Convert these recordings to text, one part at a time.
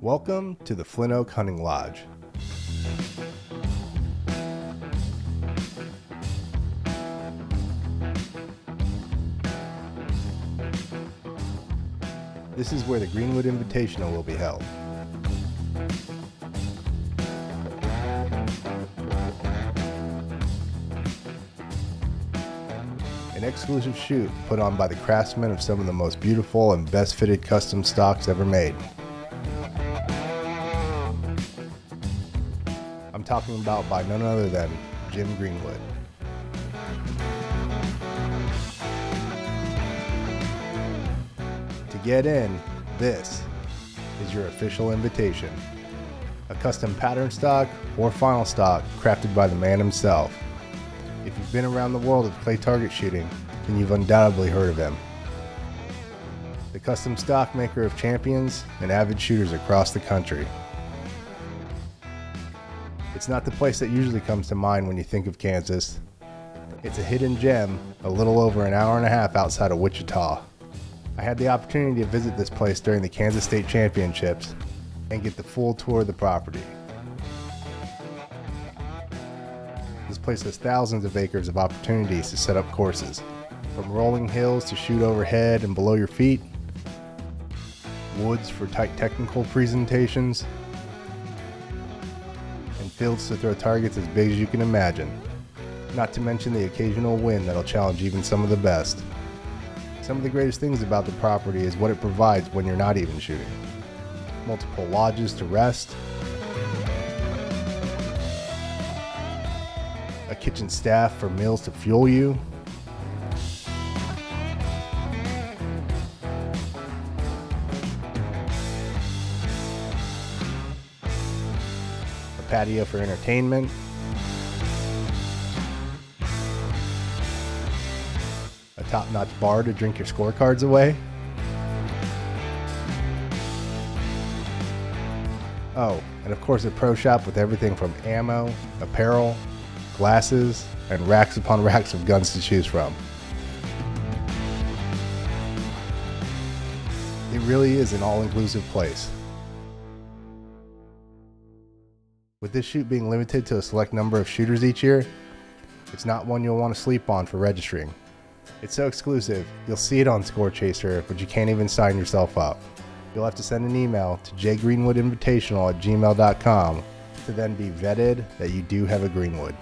Welcome to the Flint Oak Hunting Lodge. This is where the Greenwood Invitational will be held. An exclusive shoot put on by the craftsmen of some of the most beautiful and best fitted custom stocks ever made. I'm talking about by none other than Jim Greenwood. To get in, this is your official invitation. A custom pattern stock or final stock crafted by the man himself. If you've been around the world of clay target shooting, then you've undoubtedly heard of him. The custom stock maker of champions and avid shooters across the country. It's not the place that usually comes to mind when you think of Kansas. It's a hidden gem a little over an hour and a half outside of Wichita. I had the opportunity to visit this place during the Kansas State Championships and get the full tour of the property. This place has thousands of acres of opportunities to set up courses, from rolling hills to shoot overhead and below your feet, woods for tight technical presentations, and fields to throw targets as big as you can imagine, not to mention the occasional win that'll challenge even some of the best. Some of the greatest things about the property is what it provides when you're not even shooting. Multiple lodges to rest, a kitchen staff for meals to fuel you, a patio for entertainment, a top-notch bar to drink your scorecards away. Oh, and of course a pro shop with everything from ammo, apparel, glasses, and racks upon racks of guns to choose from. It really is an all-inclusive place. With this shoot being limited to a select number of shooters each year, it's not one you'll want to sleep on for registering. It's so exclusive, you'll see it on Score Chaser, but you can't even sign yourself up. You'll have to send an email to jgreenwoodinvitational@gmail.com to then be vetted that you do have a Greenwood.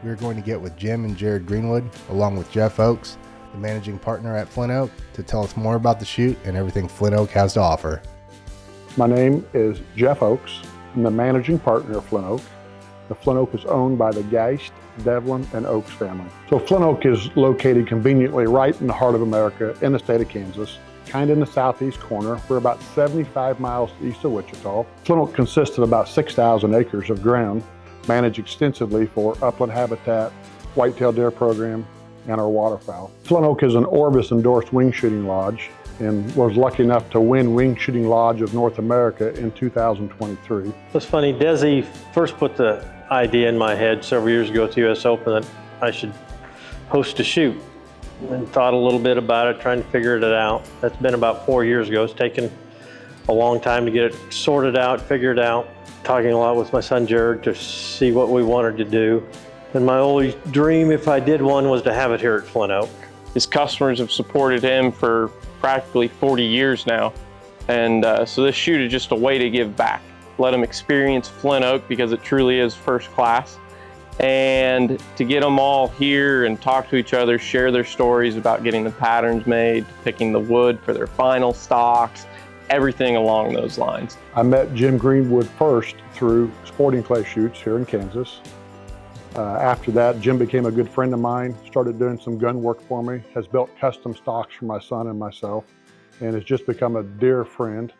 We're going to get with Jim and Jared Greenwood, along with Jeff Oakes, the managing partner at Flint Oak, to tell us more about the shoot and everything Flint Oak has to offer. My name is Jeff Oakes. I'm the managing partner of Flint Oak. The Flint Oak is owned by the Geist, Devlin, and Oakes family. So Flint Oak is located conveniently right in the heart of America in the state of Kansas, kind of in the southeast corner. We're about 75 miles east of Wichita. Flint Oak consists of about 6,000 acres of ground, managed extensively for upland habitat, whitetail deer program, and our waterfowl. Flint Oak is an Orvis endorsed wing shooting lodge and was lucky enough to win Wing Shooting Lodge of North America in 2023. It's funny, Desi first put the idea in my head several years ago at the US Open that I should host a shoot, and thought a little bit about it, trying to figure it out. That's been about 4 years ago. It's taken a long time to get it sorted out, figured out, talking a lot with my son Jared to see what we wanted to do. And my only dream, if I did one, was to have it here at Flint Oak. His customers have supported him for practically 40 years now. And so this shoot is just a way to give back. Let him experience Flint Oak because it truly is first class. And to get them all here and talk to each other, share their stories about getting the patterns made, picking the wood for their final stocks, everything along those lines. I met Jim Greenwood first through sporting clay shoots here in Kansas. After that, Jim became a good friend of mine, started doing some gun work for me, has built custom stocks for my son and myself, and has just become a dear friend.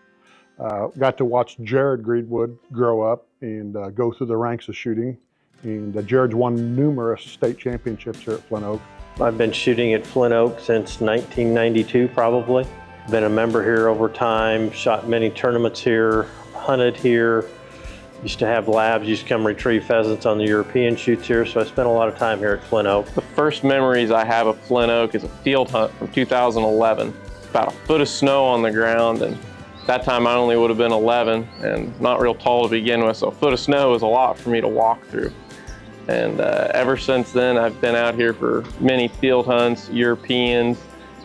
Got to watch Jared Greenwood grow up and go through the ranks of shooting. And Jared's won numerous state championships here at Flint Oak. I've been shooting at Flint Oak since 1992 probably. Been a member here over time, shot many tournaments here, hunted here. Used to have labs, used to come retrieve pheasants on the European shoots here, so I spent a lot of time here at Flint Oak. The first memories I have of Flint Oak is a field hunt from 2011. About a foot of snow on the ground, and That time I only would have been 11 and not real tall to begin with, so a foot of snow was a lot for me to walk through. And ever since then, I've been out here for many field hunts, Europeans,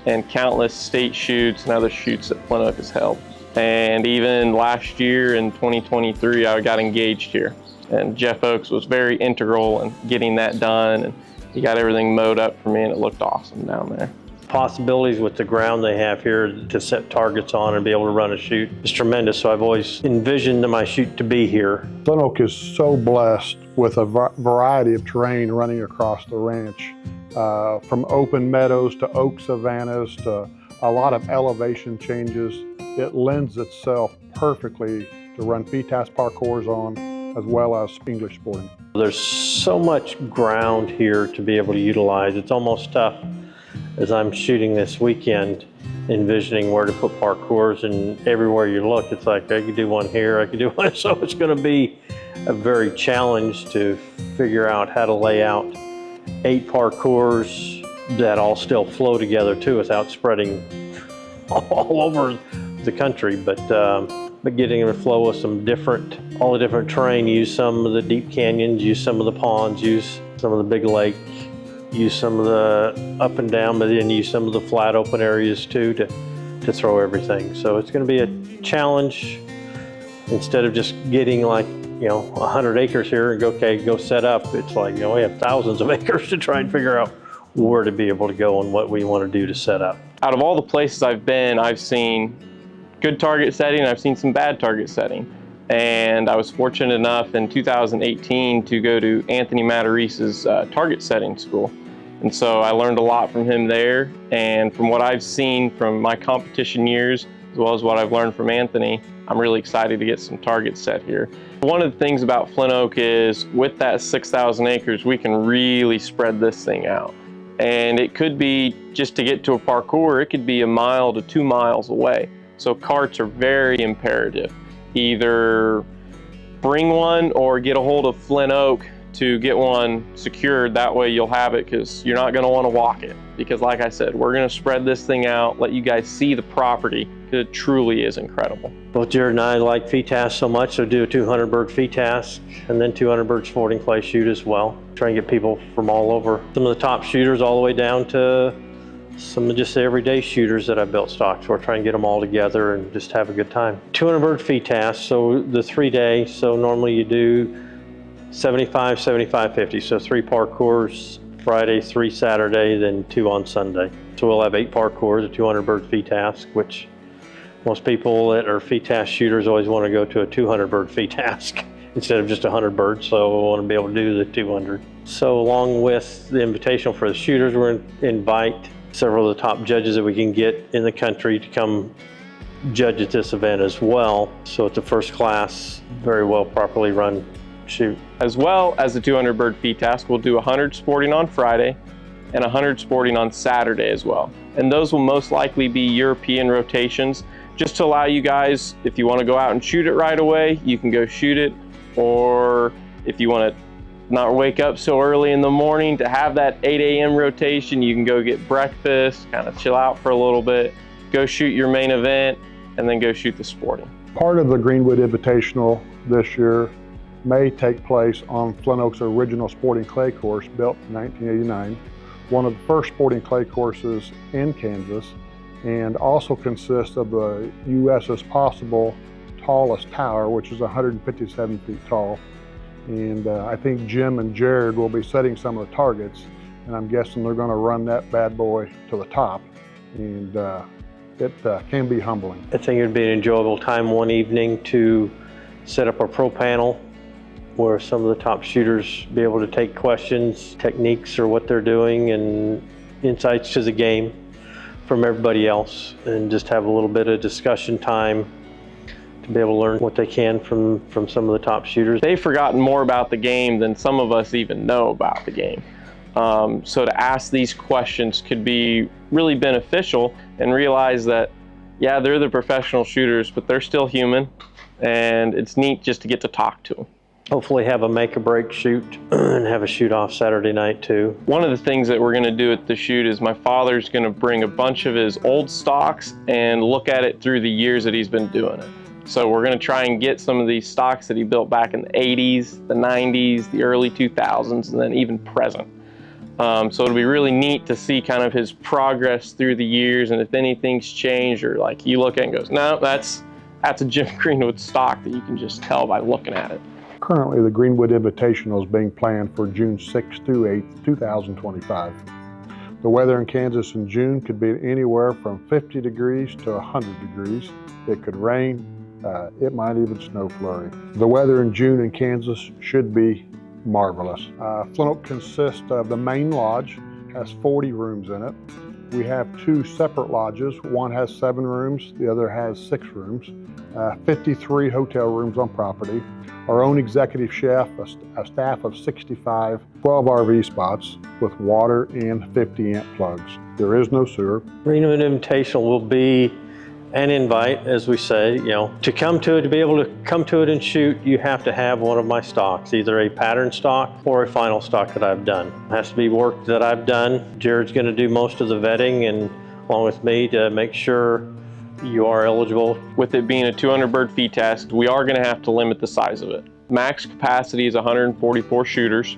and countless state shoots and other shoots that Flint Oak has held. And even last year in 2023, I got engaged here. And Jeff Oaks was very integral in getting that done. And he got everything mowed up for me, and it looked awesome down there. Possibilities with the ground they have here to set targets on and be able to run a shoot is tremendous. So I've always envisioned my shoot to be here. Flint Oak is so blessed with a variety of terrain running across the ranch, from open meadows to oak savannas to a lot of elevation changes. It lends itself perfectly to run FITASC parcours on, as well as English sporting. There's so much ground here to be able to utilize. It's almost tough as I'm shooting this weekend, envisioning where to put parcours, and everywhere you look, it's like I could do one here, I could do one. So it's going to be a very challenge to figure out how to lay out 8 parcours that all still flow together too, without spreading all over the country. But getting them to flow with all the different terrain, use some of the deep canyons, use some of the ponds, use some of the big lakes, use some of the up and down, but then use some of the flat open areas too to throw everything. So it's going to be a challenge. Instead of just getting like 100 acres here and go set up, it's like we have thousands of acres to try and figure out where to be able to go and what we want to do to set up. Out of all the places I've been, I've seen good target setting, I've seen some bad target setting. And I was fortunate enough in 2018 to go to Anthony Matarese's target setting school. And so I learned a lot from him there. And from what I've seen from my competition years, as well as what I've learned from Anthony, I'm really excited to get some targets set here. One of the things about Flint Oak is with that 6,000 acres, we can really spread this thing out. And it could be just to get to a parcours, it could be 1 mile to 2 miles away. So carts are very imperative. Either bring one or get a hold of Flint Oak to get one secured. That way you'll have it, because you're not going to want to walk it. Because like I said, we're going to spread this thing out, let you guys see the property, because it truly is incredible. Both Jared and I like FITASC so much, so do a 200 bird FITASC and then 200 bird sporting clay shoot as well. Try and get people from all over. Some of the top shooters all the way down to some of just the everyday shooters that I built stocks for, try and get them all together and just have a good time. 200 bird FITASC, so the 3-day, so normally you do 75, 75, 50, so 3 parcours Friday, 3 Saturday, then 2 on Sunday. So we'll have 8 parcours, a 200 bird FITASC, which most people that are FITASC shooters always want to go to a 200 bird FITASC instead of just 100 birds, so we want to be able to do the 200. So along with the invitational for the shooters, we're going to invite several of the top judges that we can get in the country to come judge at this event as well. So it's a first class, very well properly run shoot. As well as the 200 bird FITASC, we'll do 100 sporting on Friday and 100 sporting on Saturday as well. And those will most likely be European rotations, just to allow you guys, if you want to go out and shoot it right away, you can go shoot it. Or if you want to not wake up so early in the morning to have that 8 a.m. rotation, you can go get breakfast, kind of chill out for a little bit, go shoot your main event, and then go shoot the sporting. Part of the Greenwood Invitational this year may take place on Flint Oak's original sporting clay course built in 1989, one of the first sporting clay courses in Kansas, and also consists of the U.S.'s possible tallest tower, which is 157 feet tall. And I think Jim and Jared will be setting some of the targets, and I'm guessing they're going to run that bad boy to the top, and it can be humbling. I think it'd be an enjoyable time one evening to set up a pro panel where some of the top shooters be able to take questions, techniques, or what they're doing, and insights to the game from everybody else, and just have a little bit of discussion time to be able to learn what they can from some of the top shooters. They've forgotten more about the game than some of us even know about the game. So to ask these questions could be really beneficial, and realize that, yeah, they're the professional shooters, but they're still human, and it's neat just to get to talk to them. Hopefully have a make or break shoot and have a shoot off Saturday night too. One of the things that we're going to do at the shoot is my father's going to bring a bunch of his old stocks and look at it through the years that he's been doing it. So we're going to try and get some of these stocks that he built back in the 80s, the 90s, the early 2000s, and then even present. So it'll be really neat to see kind of his progress through the years, and if anything's changed, or like you look at it and goes, no, that's a Jim Greenwood stock, that you can just tell by looking at it. Currently, the Greenwood Invitational is being planned for June 6th through 8th, 2025. The weather in Kansas in June could be anywhere from 50 degrees to 100 degrees. It could rain. It might even snow flurry. The weather in June in Kansas should be marvelous. Flint Oak consists of the main lodge, has 40 rooms in it. We have 2 separate lodges. One has 7 rooms, the other has 6 rooms. 53 hotel rooms on property. Our own executive chef, a staff of 65, 12 RV spots with water and 50 amp plugs. There is no sewer. Greenwood Invitational will be an invite, as we say, to come to it, to be able to come to it and shoot, you have to have one of my stocks, either a pattern stock or a final stock that I've done. It has to be work that I've done. Jared's going to do most of the vetting, and along with me, to make sure you are eligible. With it being a 200 bird FITASC, we are going to have to limit the size of it. Max capacity is 144 shooters,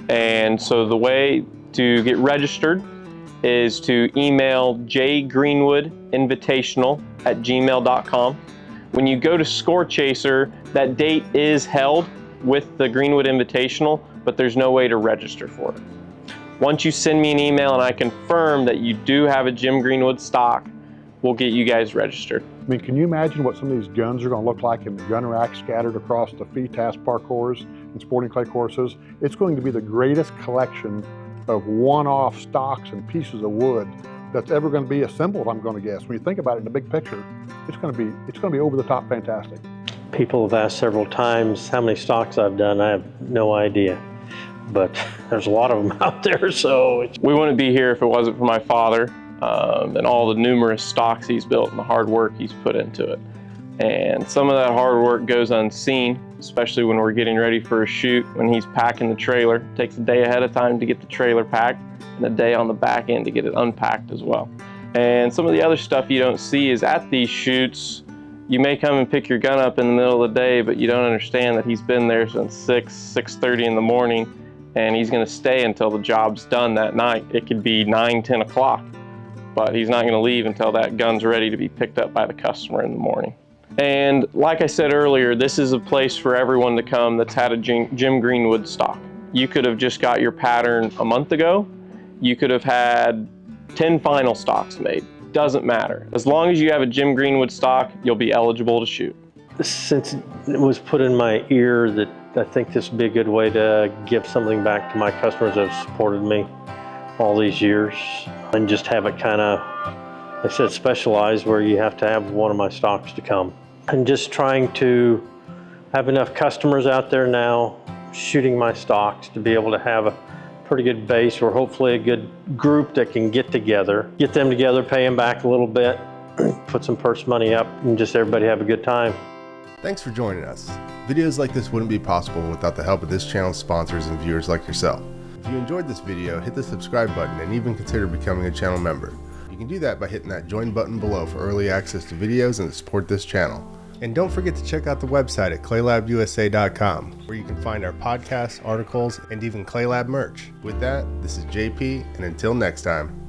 and so the way to get registered is to email jgreenwoodinvitational@gmail.com. When you go to Score Chaser, that date is held with the Greenwood Invitational, but there's no way to register for it. Once you send me an email and I confirm that you do have a Jim Greenwood stock, we'll get you guys registered. I mean, can you imagine what some of these guns are going to look like in the gun rack scattered across the FITASC parcours and sporting clay courses? It's going to be the greatest collection of one-off stocks and pieces of wood that's ever going to be assembled, I'm going to guess. When you think about it in the big picture, it's going to be over the top fantastic. People have asked several times how many stocks I've done. I have no idea, but there's a lot of them out there, so. We wouldn't be here if it wasn't for my father and all the numerous stocks he's built and the hard work he's put into it. And some of that hard work goes unseen, especially when we're getting ready for a shoot. When he's packing the trailer, it takes a day ahead of time to get the trailer packed and a day on the back end to get it unpacked as well. And some of the other stuff you don't see is at these shoots, you may come and pick your gun up in the middle of the day, but you don't understand that he's been there since 6:30 in the morning, and he's going to stay until the job's done that night. It could be 9, 10 o'clock, but he's not going to leave until that gun's ready to be picked up by the customer in the morning. And like I said earlier, this is a place for everyone to come that's had a Jim Greenwood stock. You could have just got your pattern a month ago. You could have had 10 final stocks made. Doesn't matter. As long as you have a Jim Greenwood stock, you'll be eligible to shoot. Since it was put in my ear that I think this would be a good way to give something back to my customers that have supported me all these years, and just have it kind of, like I said, specialized, where you have to have one of my stocks to come. And just trying to have enough customers out there now shooting my stocks to be able to have a pretty good base, or hopefully a good group that can get together, get them together, pay them back a little bit, put some purse money up, and just everybody have a good time. Thanks for joining us. Videos like this wouldn't be possible without the help of this channel's sponsors and viewers like yourself. If you enjoyed this video, hit the subscribe button and even consider becoming a channel member. You can do that by hitting that join button below for early access to videos and to support this channel. And don't forget to check out the website at claylabusa.com, where you can find our podcasts, articles, and even Claylab merch. With that, this is JP, and until next time.